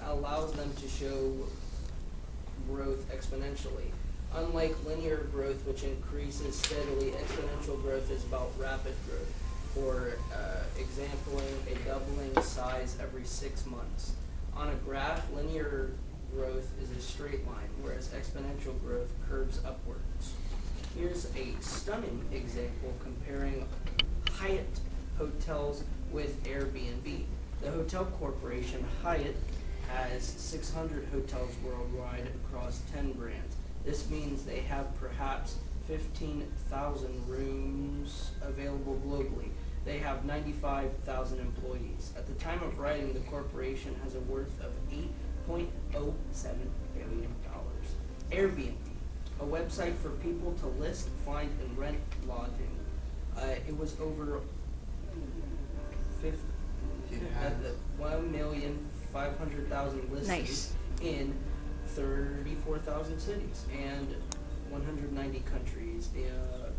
allows them to show growth exponentially. Unlike linear growth, which increases steadily, exponential growth is about rapid growth. For exampling, a doubling size every 6 months. On a graph, linear growth is a straight line, whereas exponential growth curves upwards. Here's a stunning example comparing Hyatt hotels with Airbnb. The hotel corporation Hyatt has 600 hotels worldwide across 10 brands. This means they have perhaps 15,000 rooms available globally. They have 95,000 employees. At the time of writing, the corporation has a worth of $8.07 billion. Airbnb, a website for people to list, find, and rent lodging. It was over 1,500,000 listings Nice. in 34,000 cities and 190 countries. The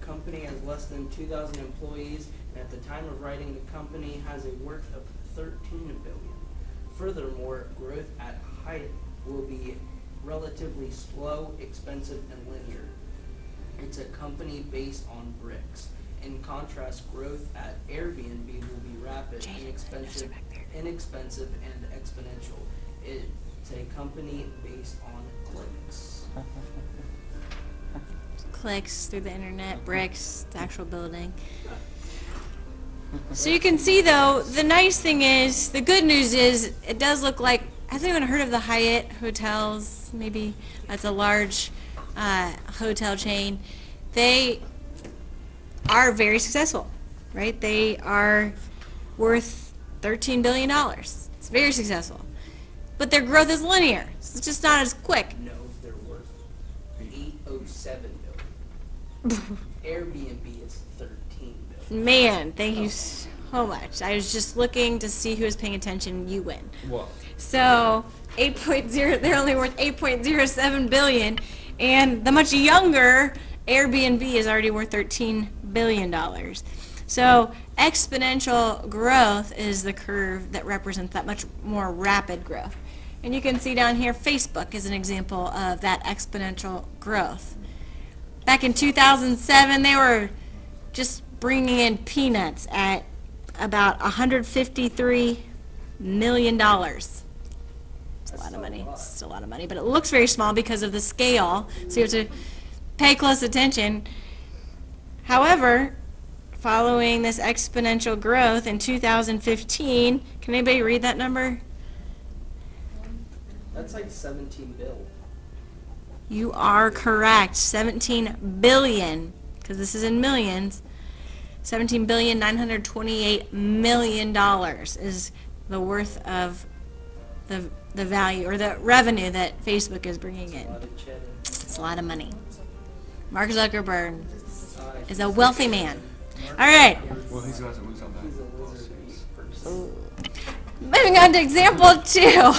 company has less than 2,000 employees, and at the time of writing, the company has a worth of $13 billion. Furthermore, growth at Hyatt will be relatively slow, expensive, and linear. It's a company based on bricks. In contrast, growth at Airbnb will be rapid, inexpensive, and exponential. It's a company based on clicks. Clicks through the internet, bricks, the actual building. So you can see, though, the nice thing is, the good news is, it does look like, has anyone heard of the Hyatt hotels? Maybe that's a large hotel chain. They are very successful, right? They are worth $13 billion. It's very successful. But their growth is linear. So it's just not as quick. No, they're worth $807 billion. Airbnb is $13 billion. Man, thank you so much. I was just looking to see who was paying attention. You win. What? So 8.0, they're only worth 8.07 billion, and the much younger Airbnb is already worth $13 billion. So exponential growth is the curve that represents that much more rapid growth. And you can see down here, Facebook is an example of that exponential growth. Back in 2007, they were just bringing in peanuts at about $153 million. It's a lot of money. It's a lot of money, but it looks very small because of the scale, so you have to pay close attention. However, following this exponential growth in 2015, can anybody read that number? That's like 17 bill. You are correct. 17 billion, because this is in millions. $17,928,000,000 is the worth of the value or the revenue that Facebook is bringing in. A lot of cheddar. It's a lot of money. Mark Zuckerberg is a wealthy man. All right. Well, he's got to lose on He's a that. lizard person. Moving on to example 2.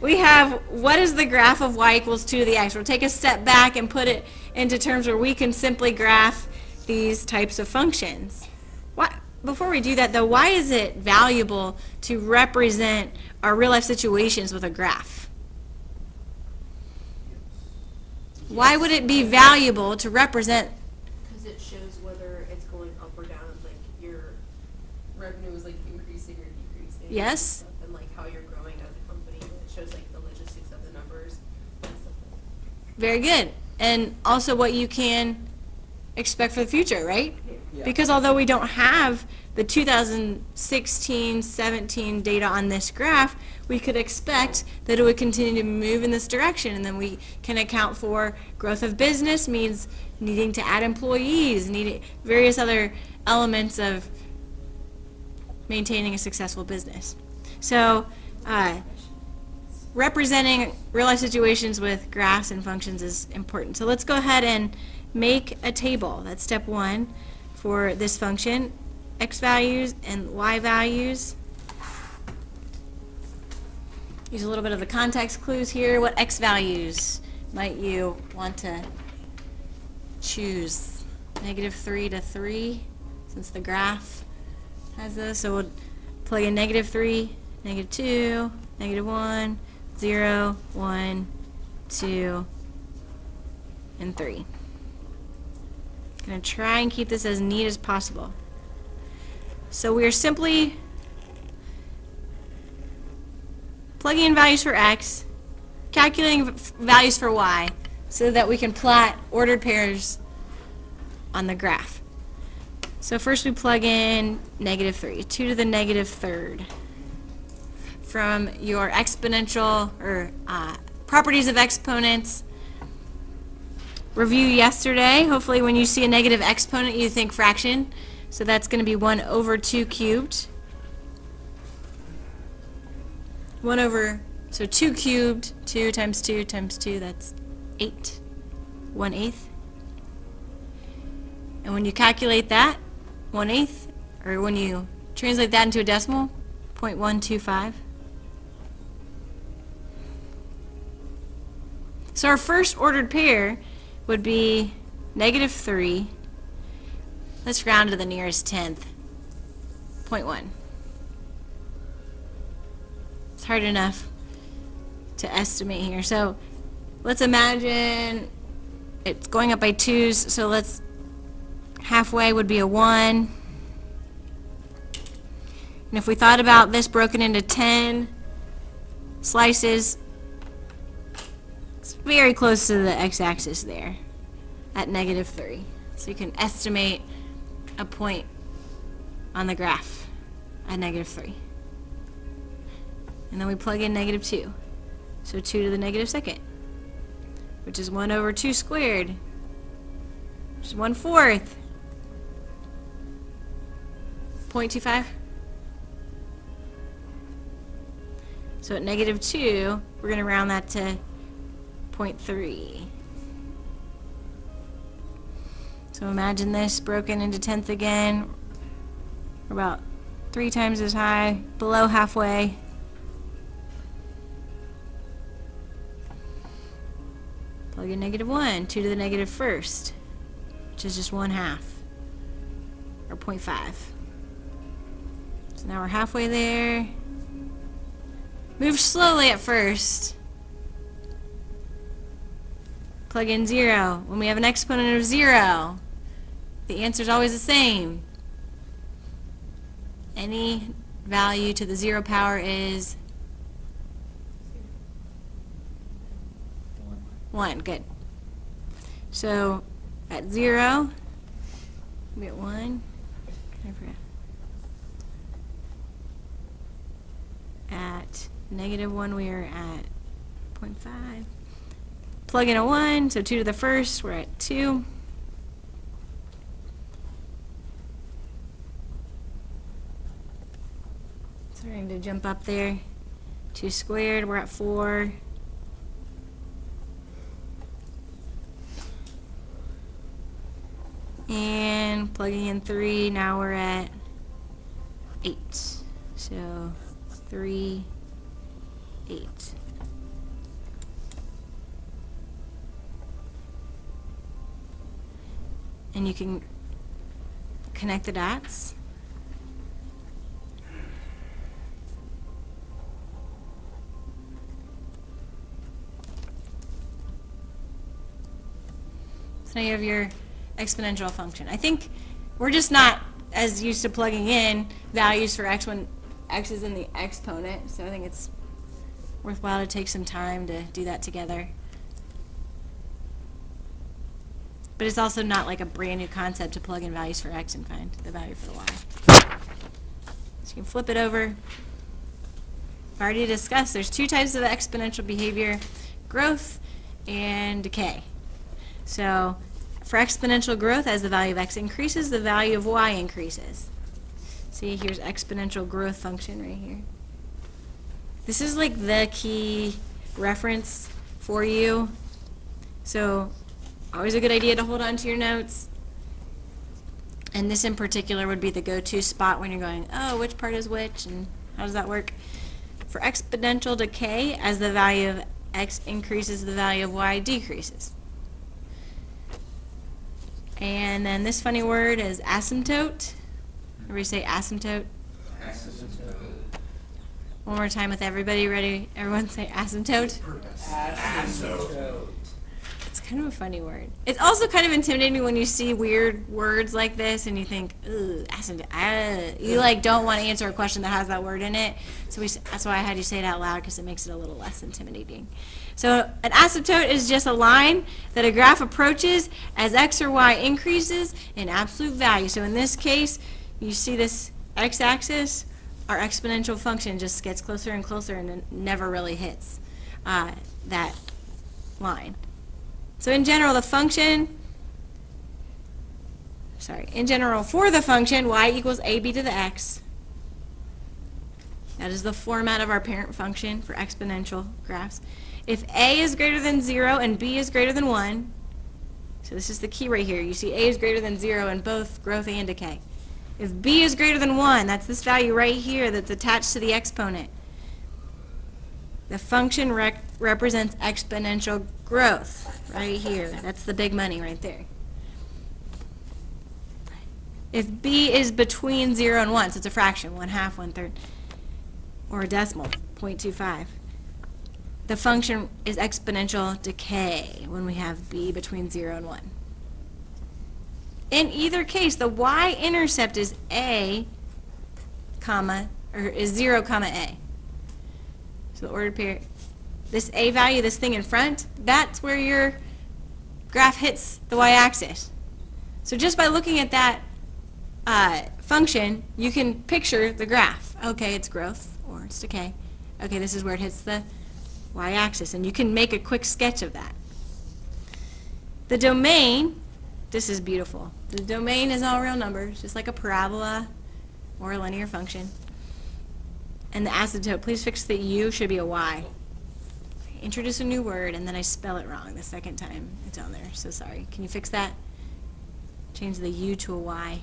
We have, what is the graph of y equals 2 to the x? We'll take a step back and put it into terms where we can simply graph these types of functions. Before we do that, though, why is it valuable to represent our real-life situations with a graph? Why would it be valuable to represent? Because it shows whether it's going up or down, like your revenue is like increasing or decreasing. Yes. And like how you're growing as a company. It shows like the logistics of the numbers and stuff like that. Very good. And also what you can expect for the future, right? Yeah. Because although we don't have the 2016-17 data on this graph, we could expect that it would continue to move in this direction, and then we can account for growth of business means needing to add employees, needing various other elements of maintaining a successful business. So representing real-life situations with graphs and functions is important. So let's go ahead and make a table. That's step 1 for this function, x values and y values. Use a little bit of the context clues here. What x values might you want to choose? -3 to 3, since the graph has this. So we'll plug in -3 -2, -1, 0, 1, 2, and 3. I'm going to try and keep this as neat as possible. So we are simply plugging in values for x, calculating values for y, so that we can plot ordered pairs on the graph. So first we plug in -3, 2 to the -3rd. From your exponential or properties of exponents review yesterday. Hopefully when you see a negative exponent you think fraction. So that's going to be 1 over 2 cubed. 1 over, so 2 cubed, 2 times 2 times 2, that's 8, 1/8. And when you calculate that, 1/8, or when you translate that into a decimal, 0.125. So our first ordered pair would be -3. Let's round to the nearest tenth. 0.1. It's hard enough to estimate here. So let's imagine it's going up by 2s, so let's halfway would be a 1. And if we thought about this broken into 10 slices, it's very close to the x-axis there at -3. So you can estimate a point on the graph at -3. And then we plug in -2. So 2 to the -2nd, which is 1 over 2 squared, which is 1/4. 0.25. So at -2, we're going to round that to 0.3. So imagine this broken into tenth again. We're about 3 times as high, below halfway. Plug in -1, 2 to the -1st, which is just 1/2, or 0.5. So now we're halfway there. Move slowly at first. Plug in 0. When we have an exponent of 0, the answer is always the same. Any value to the 0 power is 1. Good. So at 0, we get 1. I forgot. At -1, we are at 0.5. Plug in a 1, so 2 to the 1st, we're at 2. Starting to jump up there. 2 squared, we're at 4. And plugging in 3, now we're at 8. So 3, 8. And you can connect the dots. So now you have your exponential function. I think we're just not as used to plugging in values for x when x is in the exponent, so I think it's worthwhile to take some time to do that together. But it's also not like a brand new concept to plug in values for x and find the value for the y. So you can flip it over. I've already discussed there's 2 types of exponential behavior, growth and decay. So for exponential growth, as the value of x increases, the value of y increases. See, here's exponential growth function right here. This is like the key reference for you. So always a good idea to hold on to your notes. And this in particular would be the go-to spot when you're going, oh, which part is which and how does that work? For exponential decay, as the value of x increases, the value of y decreases. And then this funny word is asymptote. Everybody say asymptote. Asymptote. One more time with everybody ready. Everyone say asymptote. Asymptote. It's kind of a funny word. It's also kind of intimidating when you see weird words like this and you think, ooh, asymptote. You like don't want to answer a question that has that word in it. So that's why I had you say it out loud, because it makes it a little less intimidating. So an asymptote is just a line that a graph approaches as x or y increases in absolute value. So in this case, you see this x-axis, our exponential function just gets closer and closer and it never really hits that line. So in general, for the function y equals ab to the x, that is the format of our parent function for exponential graphs. If a is greater than 0 and b is greater than 1, so this is the key right here. You see a is greater than 0 in both growth and decay. If b is greater than 1, that's this value right here that's attached to the exponent. The function represents exponential growth right here. That's the big money right there. If b is between 0 and 1, so it's a fraction, 1/2, 1/3, or a decimal, 0.25, the function is exponential decay when we have b between 0 and 1. In either case, the y-intercept is a, comma, or is 0, comma a. So the ordered pair, this a value, this thing in front, that's where your graph hits the y-axis. So just by looking at that function, you can picture the graph. Okay, it's growth or it's decay. Okay, this is where it hits the y-axis, and you can make a quick sketch of that. The domain, this is beautiful. The domain is all real numbers, just like a parabola or a linear function. And the asymptote, please fix the u should be a y. I introduce a new word and then I spell it wrong the second time it's on there, so sorry. Can you fix that? Change the u to a y.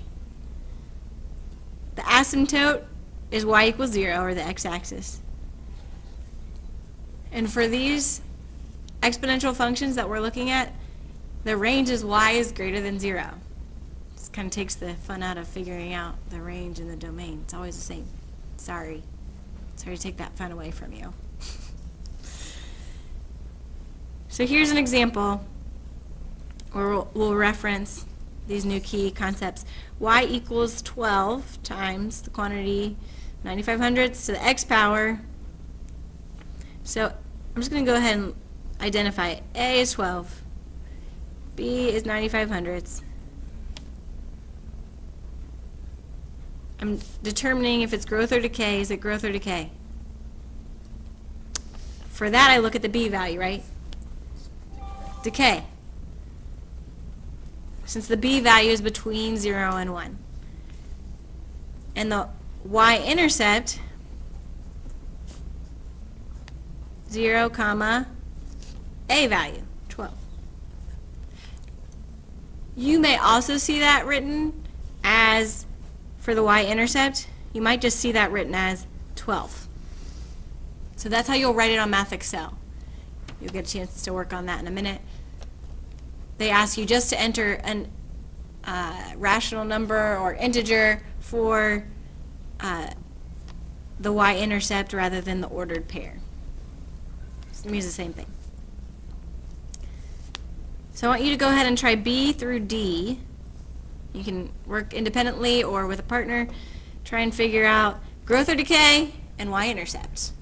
The asymptote is y equals 0, or the x-axis. And for these exponential functions that we're looking at, the range is y is greater than 0. This kind of takes the fun out of figuring out the range and the domain. It's always the same. Sorry. Sorry to take that fun away from you. So here's an example where we'll reference these new key concepts. Y equals 12 times the quantity 9500ths to the x power. So I'm just going to go ahead and identify it. A is 12. B is 9500ths. I'm determining if it's growth or decay. Is it growth or decay? For that, I look at the b value, right? Decay. Since the b value is between 0 and 1. And the y-intercept, 0, comma, a value, 12. You may also see that written as, for the y-intercept, you might just see that written as 12. So that's how you'll write it on Math Excel. You'll get a chance to work on that in a minute. They ask you just to enter an rational number or integer for the y-intercept rather than the ordered pair. It means the same thing. So I want you to go ahead and try B through D. You can work independently or with a partner. Try and figure out growth or decay and y-intercepts.